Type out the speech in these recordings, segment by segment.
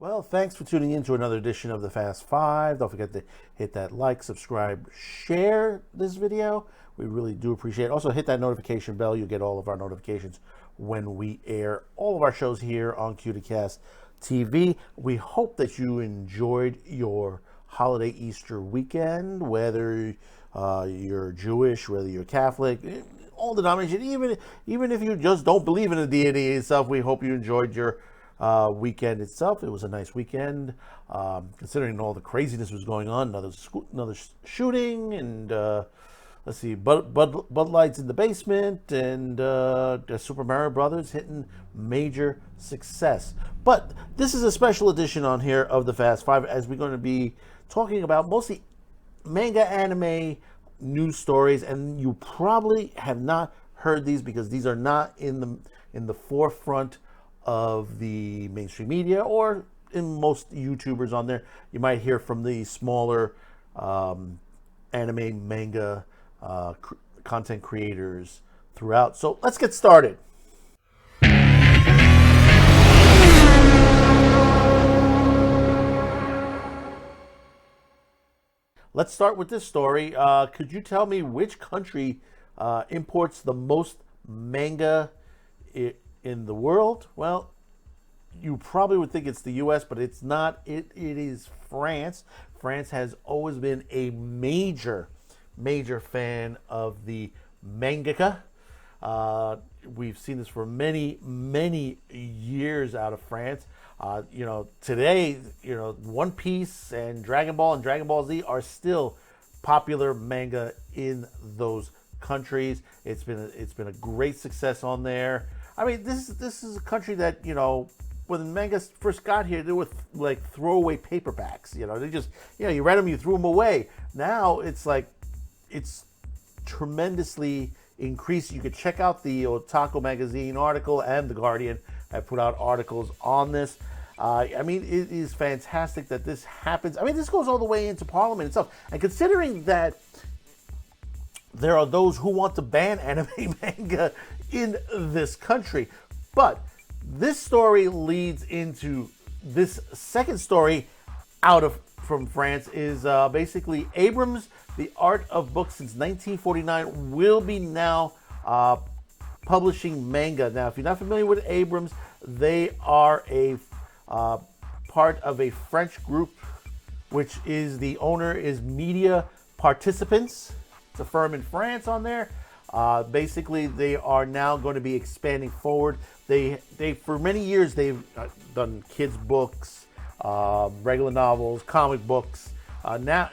Well, thanks for tuning in to another edition of the Fast Five. Don't forget to hit that like, subscribe, share this video. We really do appreciate it. Also, hit that notification bell. You'll get all of our notifications when we air all of our shows here on CutiCast TV. We hope that you enjoyed your holiday Easter weekend, whether you're Jewish, whether you're Catholic, all denominations, even if you just don't believe in the deity itself. We hope you enjoyed your weekend itself. It was a nice weekend, considering all the craziness was going on. Another shooting, and let's see, Bud Lights in the basement, and the Super Mario Brothers hitting major success. But this is a special edition on here of the Fast Five, as we're going to be talking about mostly manga anime news stories, and you probably have not heard these because these are not in the forefront of the mainstream media, or in most YouTubers on there. You might hear from the smaller anime manga content creators throughout. So let's get started. Let's start with this story. Could you tell me which country imports the most manga in the world? Well, you probably would think it's the U.S., but it's not. It is France. France has always been a major fan of the mangaka. We've seen this for many years out of France. Today, One Piece and Dragon Ball and Dragon Ball Z are still popular manga in those countries. It's been a great success on there. I mean, this is a country that, when manga first got here, they were like throwaway paperbacks. They just, you read them, you threw them away. Now it's like, it's tremendously increased. You could check out the Otaku magazine article, and The Guardian have put out articles on this. I mean, it is fantastic that this happens. I mean, this goes all the way into Parliament itself. And considering that there are those who want to ban anime manga in this country. But this story leads into this second story from France is basically Abrams, The Art of Books since 1949, will be now publishing manga. Now, if you're not familiar with Abrams, they are a part of a French group, which is the owner is Media Participants. It's a firm in France on there. Basically, they are now going to be expanding forward. They for many years they've done kids books, regular novels, comic books. Now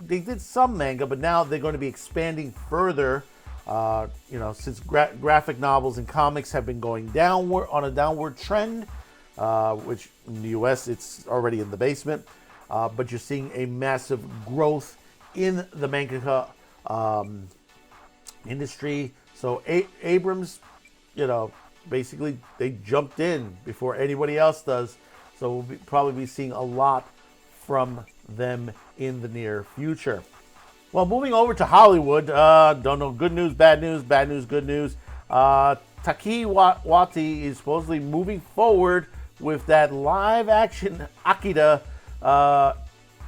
they did some manga, but now they're going to be expanding further. Since graphic novels and comics have been going downward trend, which in the U.S. it's already in the basement, but you're seeing a massive growth in the manga industry. So Abrams, basically they jumped in before anybody else does. So we'll probably be seeing a lot from them in the near future. Well, moving over to Hollywood, don't know, good news, bad news, good news. Taika Waititi is supposedly moving forward with that live action Akira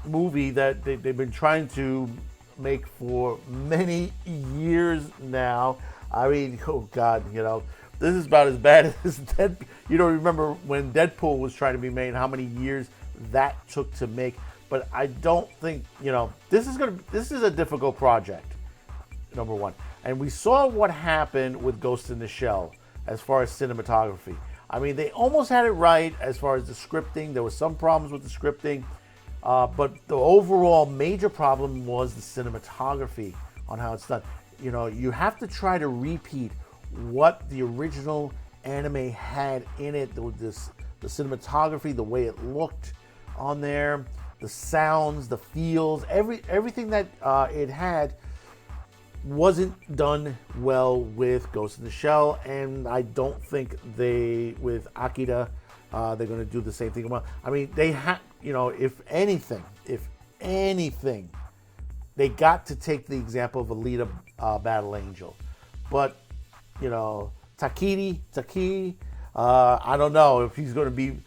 movie that they've been trying to make for many years now. I mean, oh God, this is about as bad as Deadpool. Remember when Deadpool was trying to be made, how many years that took to make. But I don't think, this is a difficult project, number one. And we saw what happened with Ghost in the Shell as far as cinematography. I mean, they almost had it right as far as the scripting. There were some problems with the scripting. But the overall major problem was the cinematography on how it's done. You have to try to repeat what the original anime had in it. The cinematography, the way it looked on there, the sounds, the feels, everything that it had wasn't done well with Ghost in the Shell. And I don't think with Akira, they're going to do the same thing. I mean, they have, if anything, they got to take the example of Alita Battle Angel. But, Taiki, I don't know if he's going to be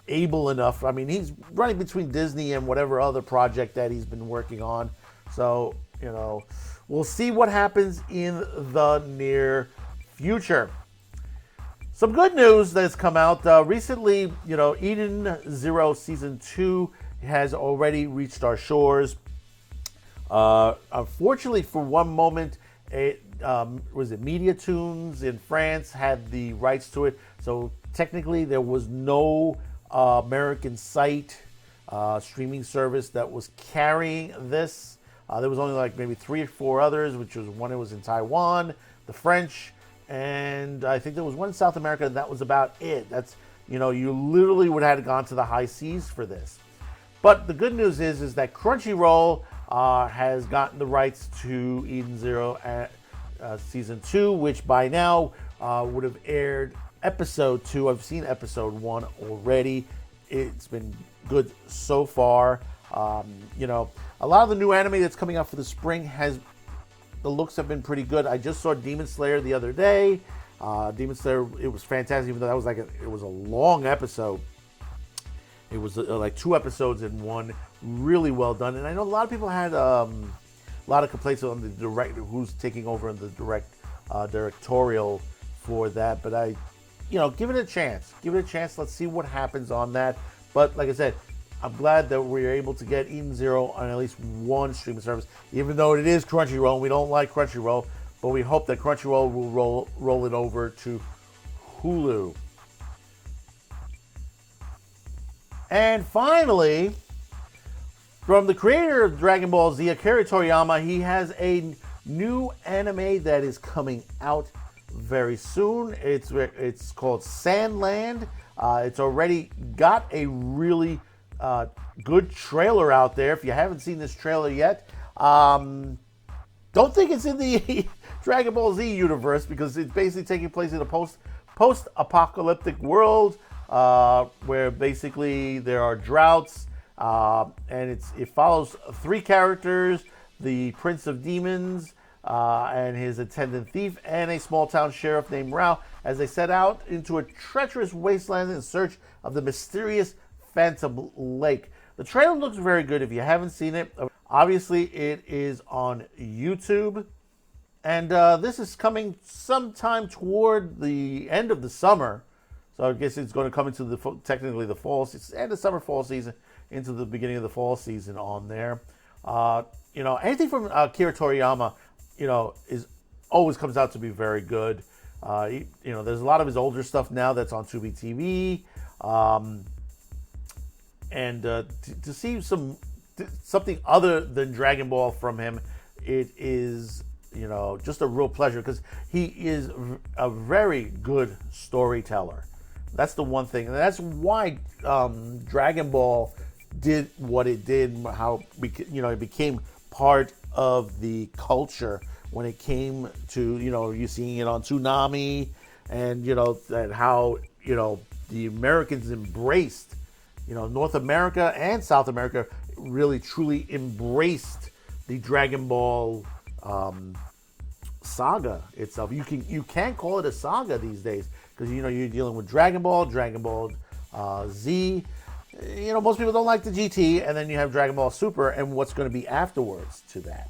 able enough. I mean, he's running between Disney and whatever other project that he's been working on. So, we'll see what happens in the near future. Some good news that's come out recently. Eden Zero Season 2 has already reached our shores. Unfortunately, for one moment, was it Media Tunes in France had the rights to it. So technically, there was no American site streaming service that was carrying this. There was only like maybe 3 or 4 others, which was one. It was in Taiwan, the French, and I think there was one in South America. And that was about it. That's you literally would have gone to the high seas for this. But the good news is that Crunchyroll has gotten the rights to Eden Zero Season 2, which by now would have aired episode 2. I've seen episode 1 already. It's been good so far. A lot of the new anime that's coming out for the spring the looks have been pretty good. I just saw Demon Slayer the other day. Demon Slayer, it was fantastic, even though that was it was a long episode. It was like 2 episodes in one, really well done. And I know a lot of people had a lot of complaints on the director, who's taking over in the directorial for that. But give it a chance. Give it a chance. Let's see what happens on that. But like I said, I'm glad that we were able to get Eden Zero on at least one streaming service, even though it is Crunchyroll. And we don't like Crunchyroll, but we hope that Crunchyroll will roll it over to Hulu. And finally, from the creator of Dragon Ball Z, Akira Toriyama, he has a new anime that is coming out very soon. It's called Sandland. It's already got a really good trailer out there. If you haven't seen this trailer yet, don't think it's in the Dragon Ball Z universe, because it's basically taking place in a post-apocalyptic world where basically there are droughts, and it follows 3 characters: the Prince of Demons, and his attendant thief, and a small-town sheriff named Rao, as they set out into a treacherous wasteland in search of the mysterious Phantom Lake. The trailer looks very good if you haven't seen it. Obviously, it is on YouTube. And this is coming sometime toward the end of the summer. So I guess it's going to come into technically the fall, end of summer, fall season, into the beginning of the fall season on there. Anything from Akira Toriyama, is always comes out to be very good. There's a lot of his older stuff now that's on Tubi TV. And to see something other than Dragon Ball from him, it is just a real pleasure, because he is a very good storyteller. That's the one thing, and that's why Dragon Ball did what it did, how it became part of the culture when it came to you seeing it on Toonami, and that how the Americans embraced. North America and South America really truly embraced the Dragon Ball saga itself. You can't call it a saga these days, because you're dealing with Dragon Ball Z. Most people don't like the GT, and then you have Dragon Ball Super, and what's going to be afterwards to that.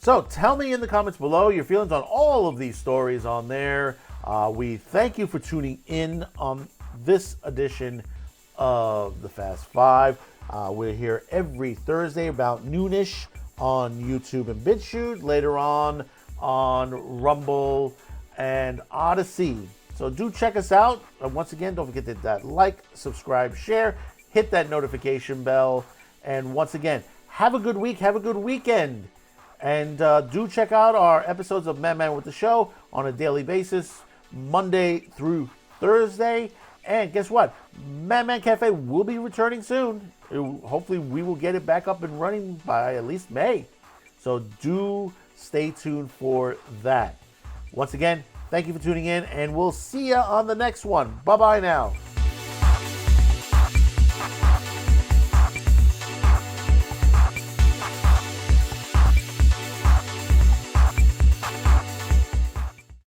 So tell me in the comments below your feelings on all of these stories on there. We thank you for tuning in on this edition of the Fast Five. We're here every Thursday about noonish on YouTube and BitChute, later on Rumble and Odyssey. So do check us out. Once again, don't forget that like, subscribe, share, hit that notification bell, and once again, have a good week, have a good weekend, and do check out our episodes of Man with the Show on a daily basis, Monday through Thursday. And guess what? Man Cafe will be returning soon. Hopefully, we will get it back up and running by at least May. So do stay tuned for that. Once again, thank you for tuning in, and we'll see you on the next one. Bye-bye now.